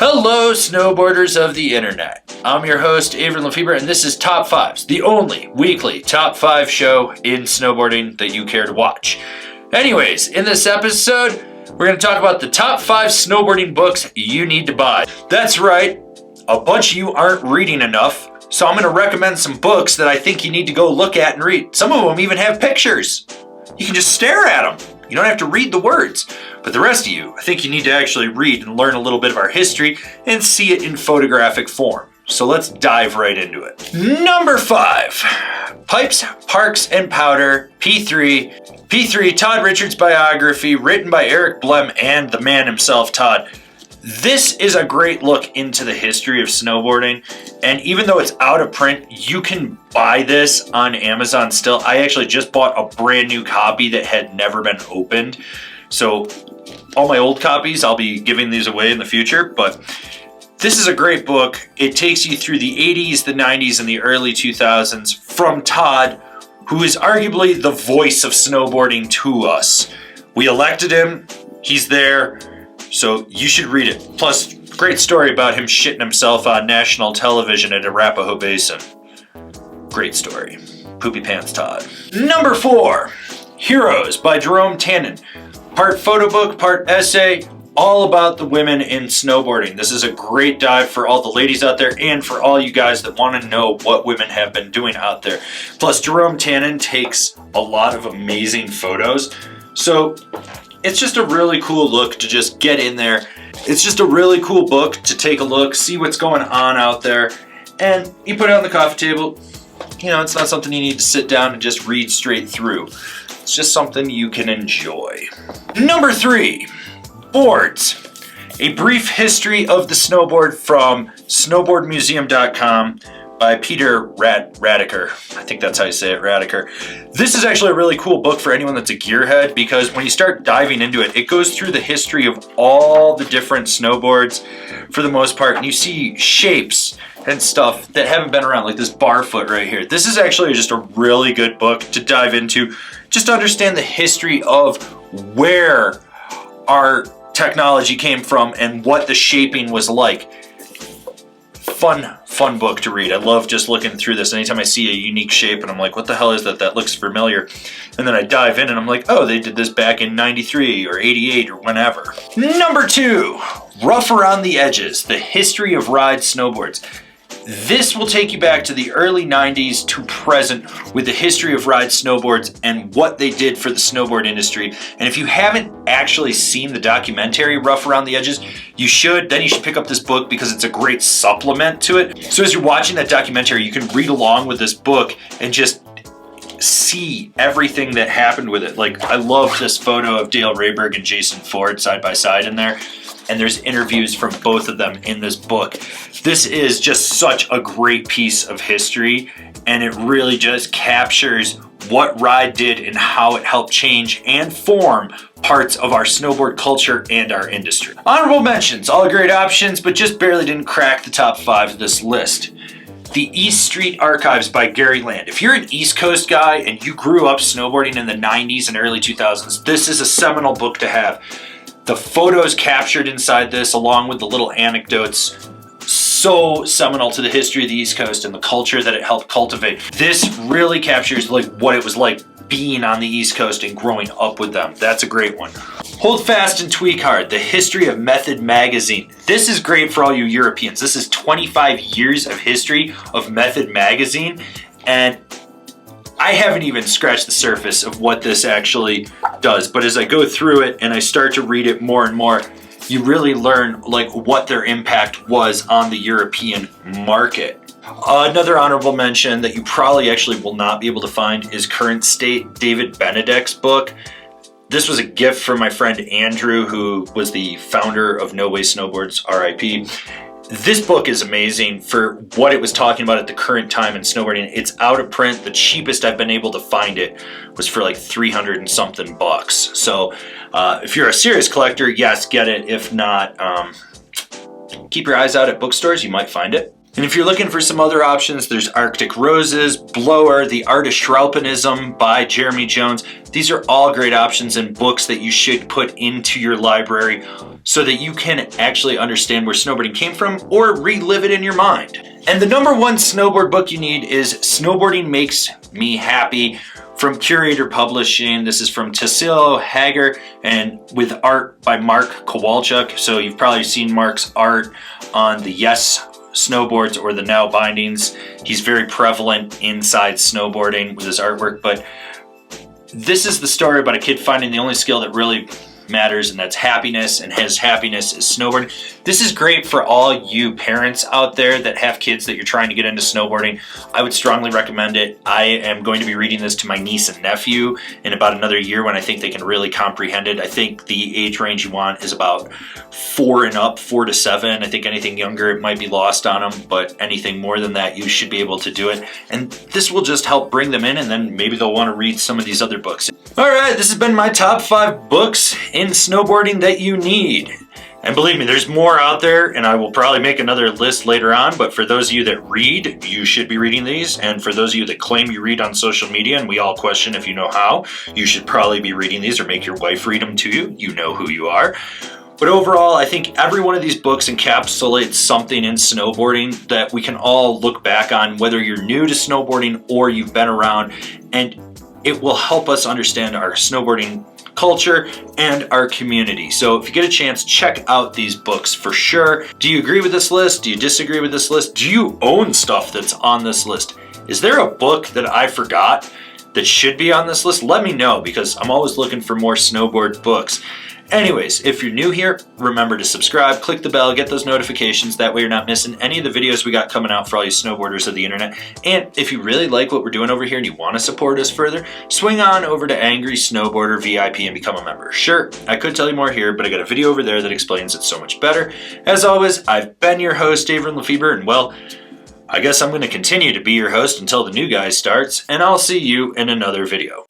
Hello, snowboarders of the internet. I'm your host, Avran LeFeber, and this is Top 5s, the only weekly Top 5 show in snowboarding that you care to watch. Anyways, in this episode, we're going to talk about the top 5 snowboarding books you need to buy. That's right, a bunch of you aren't reading enough, so I'm going to recommend some books that I think you need to go look at and read. Some of them even have pictures. You can just stare at them. You don't have to read the words. But the rest of you, I think you need to actually read and learn a little bit of our history and see it in photographic form. So let's dive right into it. Number 5, Pipes, Parks, and Powder, P3. P3, Todd Richards biography, written by Eric Blem and the man himself, Todd. This is a great look into the history of snowboarding, and even though it's out of print, you can buy this on Amazon still. I actually just bought a brand new copy that had never been opened, so all my old copies, I'll be giving these away in the future, but this is a great book. It takes you through the 80s, the 90s, and the early 2000s from Todd, who is arguably the voice of snowboarding to us. We elected him, he's there, so you should read it. Plus, great story about him shitting himself on national television at Arapahoe Basin. Great story. Poopy Pants Todd. Number 4, Heroes by Jerome Tannen. Part photo book, part essay, all about the women in snowboarding. This is a great dive for all the ladies out there and for all you guys that want to know what women have been doing out there. Plus, Jerome Tannen takes a lot of amazing photos. So it's just a really cool look to just get in there. It's just a really cool book to take a look, see what's going on out there, and you put it on the coffee table. You know, it's not something you need to sit down and just read straight through. It's just something you can enjoy. Number 3, Boards. A Brief History of the Snowboard from snowboardmuseum.com by Peter Radiker. I think that's how you say it, Radiker. This is actually a really cool book for anyone that's a gearhead, because when you start diving into it, it goes through the history of all the different snowboards for the most part, and you see shapes and stuff that haven't been around, like this barfoot right here. This is actually just a really good book to dive into, just to understand the history of where our technology came from and what the shaping was like. Fun book to read. I love just looking through this. Anytime I see a unique shape and I'm like, what the hell is that? That looks familiar. And then I dive in and I'm like, oh, they did this back in 93 or 88 or whenever. Number 2, Rough Around the Edges, the History of Ride Snowboards. This will take you back to the early 90s to present with the history of ride snowboards and what they did for the snowboard industry. And if you haven't actually seen the documentary Rough Around the Edges, you should. Then you should pick up this book because it's a great supplement to it. So as you're watching that documentary, you can read along with this book and just see everything that happened with it. Like, I love this photo of Dale Rayberg and Jason Ford side by side in there. And there's interviews from both of them in this book. This is just such a great piece of history, and it really just captures what Ride did and how it helped change and form parts of our snowboard culture and our industry. Honorable mentions, all great options, but just barely didn't crack the top 5 of this list. The East Street Archives by Gary Land. If you're an East Coast guy and you grew up snowboarding in the 90s and early 2000s, this is a seminal book to have. The photos captured inside this, along with the little anecdotes, so seminal to the history of the East Coast and the culture that it helped cultivate. This really captures like what it was like being on the East Coast and growing up with them. That's a great one. Hold Fast and Tweak Hard, the History of Method magazine. This is great for all you Europeans. This is 25 years of history of Method magazine, and I haven't even scratched the surface of what this actually does, but as I go through it and I start to read it more and more, you really learn like what their impact was on the European market. Another honorable mention that you probably actually will not be able to find is Current State, David Benedict's book. This was a gift from my friend Andrew, who was the founder of No Way Snowboards, RIP. This book is amazing for what it was talking about at the current time in snowboarding. It's out of print. The cheapest I've been able to find it was for like 300 and something bucks. So if you're a serious collector, yes, get it. If not, keep your eyes out at bookstores. You might find it. And if you're looking for some other options, there's Arctic Roses, Blower, The Art of Shralpinism by Jeremy Jones. These are all great options and books that you should put into your library so that you can actually understand where snowboarding came from or relive it in your mind. And the number one snowboard book you need is Snowboarding Makes Me Happy from Curator Publishing. This is from Tassilo Hager and with art by Mark Kowalchuk. So you've probably seen Mark's art on the Yes snowboards or the Now bindings. He's very prevalent inside snowboarding with his artwork, but this is the story about a kid finding the only skill that really matters, and that's happiness, and his happiness is snowboarding. This is great for all you parents out there that have kids that you're trying to get into snowboarding. I would strongly recommend it. I am going to be reading this to my niece and nephew in about another year when I think they can really comprehend it. I think the age range you want is about 4 and up, 4 to 7. I think anything younger, it might be lost on them, but anything more than that, you should be able to do it. And this will just help bring them in, and then maybe they'll want to read some of these other books. All right, this has been my top 5 books in snowboarding that you need. And believe me, there's more out there, and I will probably make another list later on, but for those of you that read, you should be reading these. And for those of you that claim you read on social media, and we all question if you know how, you should probably be reading these or make your wife read them to you. You know who you are. But overall, I think every one of these books encapsulates something in snowboarding that we can all look back on, whether you're new to snowboarding or you've been around, and it will help us understand our snowboarding culture and our community. So if you get a chance, check out these books for sure. Do you agree with this list? Do you disagree with this list? Do you own stuff that's on this list? Is there a book that I forgot that should be on this list? Let me know, because I'm always looking for more snowboard books. Anyways, if you're new here, remember to subscribe, click the bell, get those notifications. That way you're not missing any of the videos we got coming out for all you snowboarders of the internet. And if you really like what we're doing over here and you want to support us further, swing on over to Angry Snowboarder VIP and become a member. Sure, I could tell you more here, but I got a video over there that explains it so much better. As always, I've been your host, Avran LeFeber, and well, I guess I'm going to continue to be your host until the new guy starts, and I'll see you in another video.